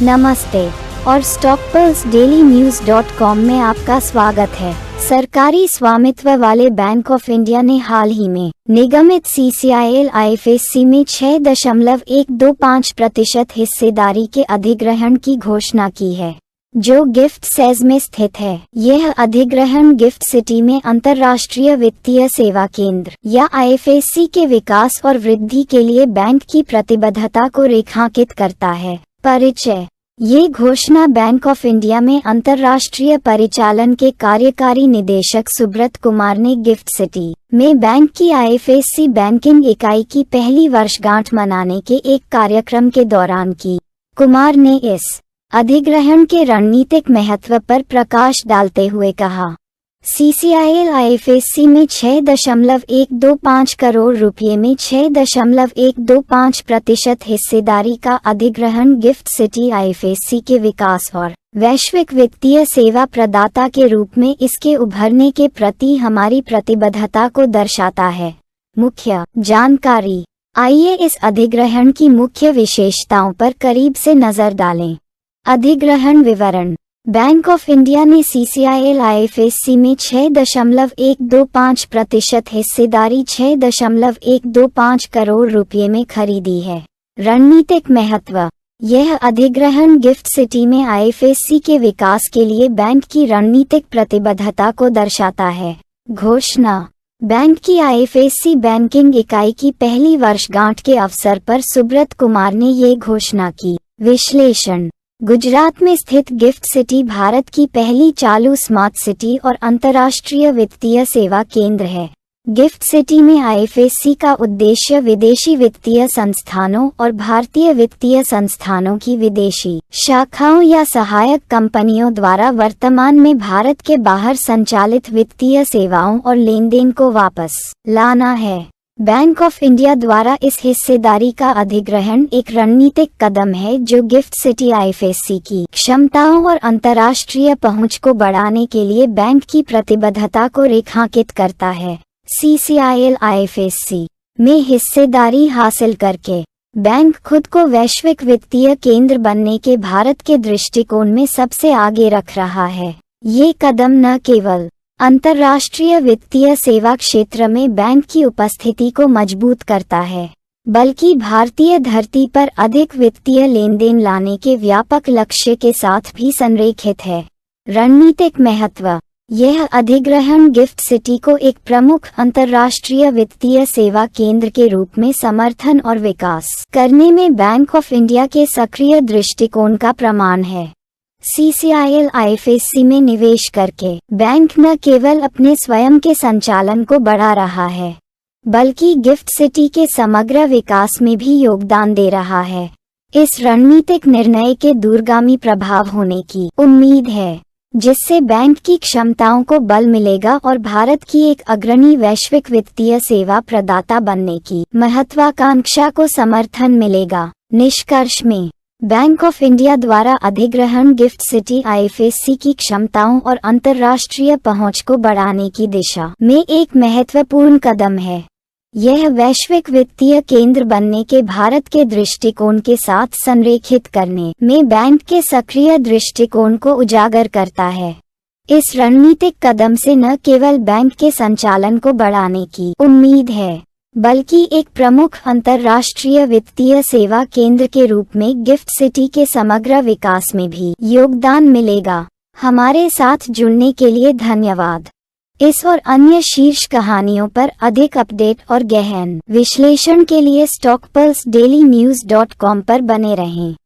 नमस्ते और stockpulseDailyNews.com में आपका स्वागत है। सरकारी स्वामित्व वाले बैंक ऑफ इंडिया ने हाल ही में निगमित CCIL IFSC में 6.125% हिस्सेदारी के अधिग्रहण की घोषणा की है, जो गिफ्ट सेज में स्थित है। यह अधिग्रहण गिफ्ट सिटी में अंतर्राष्ट्रीय वित्तीय सेवा केंद्र या IFSC के विकास और वृद्धि के लिए बैंक की प्रतिबद्धता को रेखांकित करता है। परिचय। ये घोषणा बैंक ऑफ इंडिया में अंतर्राष्ट्रीय परिचालन के कार्यकारी निदेशक सुब्रत कुमार ने गिफ्ट सिटी में बैंक की IFSC बैंकिंग इकाई की पहली वर्षगांठ मनाने के एक कार्यक्रम के दौरान की। कुमार ने इस अधिग्रहण के रणनीतिक महत्व पर प्रकाश डालते हुए कहा, CCIL IFSC में 6.125 करोड़ रुपये में 6.125% हिस्सेदारी का अधिग्रहण गिफ्ट सिटी IFSC के विकास और वैश्विक वित्तीय सेवा प्रदाता के रूप में इसके उभरने के प्रति हमारी प्रतिबद्धता को दर्शाता है। मुख्य जानकारी। आइए इस अधिग्रहण की मुख्य विशेषताओं पर करीब से नजर डालें। अधिग्रहण विवरण। बैंक ऑफ इंडिया ने CCIL IFSC में 6.125% हिस्सेदारी 6.125 करोड़ रुपये में खरीदी है। रणनीतिक महत्व। यह अधिग्रहण गिफ्ट सिटी में IFSC के विकास के लिए बैंक की रणनीतिक प्रतिबद्धता को दर्शाता है। घोषणा। बैंक की IFSC बैंकिंग इकाई की पहली वर्षगांठ के अवसर पर सुब्रत कुमार ने ये घोषणा की। विश्लेषण। गुजरात में स्थित गिफ्ट सिटी भारत की पहली चालू स्मार्ट सिटी और अंतर्राष्ट्रीय वित्तीय सेवा केंद्र है। गिफ्ट सिटी में IFSC का उद्देश्य विदेशी वित्तीय संस्थानों और भारतीय वित्तीय संस्थानों की विदेशी शाखाओं या सहायक कंपनियों द्वारा वर्तमान में भारत के बाहर संचालित वित्तीय सेवाओं और लेनदेन को वापस लाना है। बैंक ऑफ इंडिया द्वारा इस हिस्सेदारी का अधिग्रहण एक रणनीतिक कदम है जो गिफ्ट सिटी IFSC की क्षमताओं और अंतर्राष्ट्रीय पहुंच को बढ़ाने के लिए बैंक की प्रतिबद्धता को रेखांकित करता है। CCIL IFSC में हिस्सेदारी हासिल करके बैंक खुद को वैश्विक वित्तीय केंद्र बनने के भारत के दृष्टिकोण में सबसे आगे रख रहा है। ये कदम न केवल अंतर्राष्ट्रीय वित्तीय सेवा क्षेत्र में बैंक की उपस्थिति को मजबूत करता है, बल्कि भारतीय धरती पर अधिक वित्तीय लेनदेन लाने के व्यापक लक्ष्य के साथ भी संरेखित है। रणनीतिक महत्व। यह अधिग्रहण गिफ्ट सिटी को एक प्रमुख अंतर्राष्ट्रीय वित्तीय सेवा केंद्र के रूप में समर्थन और विकास करने में बैंक ऑफ इंडिया के सक्रिय दृष्टिकोण का प्रमाण है। CCIL IFSC में निवेश करके बैंक न केवल अपने स्वयं के संचालन को बढ़ा रहा है, बल्कि गिफ्ट सिटी के समग्र विकास में भी योगदान दे रहा है। इस रणनीतिक निर्णय के दूरगामी प्रभाव होने की उम्मीद है, जिससे बैंक की क्षमताओं को बल मिलेगा और भारत की एक अग्रणी वैश्विक वित्तीय सेवा प्रदाता बनने की महत्वाकांक्षा को समर्थन मिलेगा। निष्कर्ष में, बैंक ऑफ इंडिया द्वारा अधिग्रहण गिफ्ट सिटी IFSC की क्षमताओं और अंतर्राष्ट्रीय पहुंच को बढ़ाने की दिशा में एक महत्वपूर्ण कदम है। यह वैश्विक वित्तीय केंद्र बनने के भारत के दृष्टिकोण के साथ संरेखित करने में बैंक के सक्रिय दृष्टिकोण को उजागर करता है। इस रणनीतिक कदम से न केवल बैंक के संचालन को बढ़ाने की उम्मीद है, बल्कि एक प्रमुख अंतर्राष्ट्रीय वित्तीय सेवा केंद्र के रूप में गिफ्ट सिटी के समग्र विकास में भी योगदान मिलेगा। हमारे साथ जुड़ने के लिए धन्यवाद। इस और अन्य शीर्ष कहानियों पर अधिक अपडेट और गहन विश्लेषण के लिए stockpulseDailyNews.com पर बने रहें।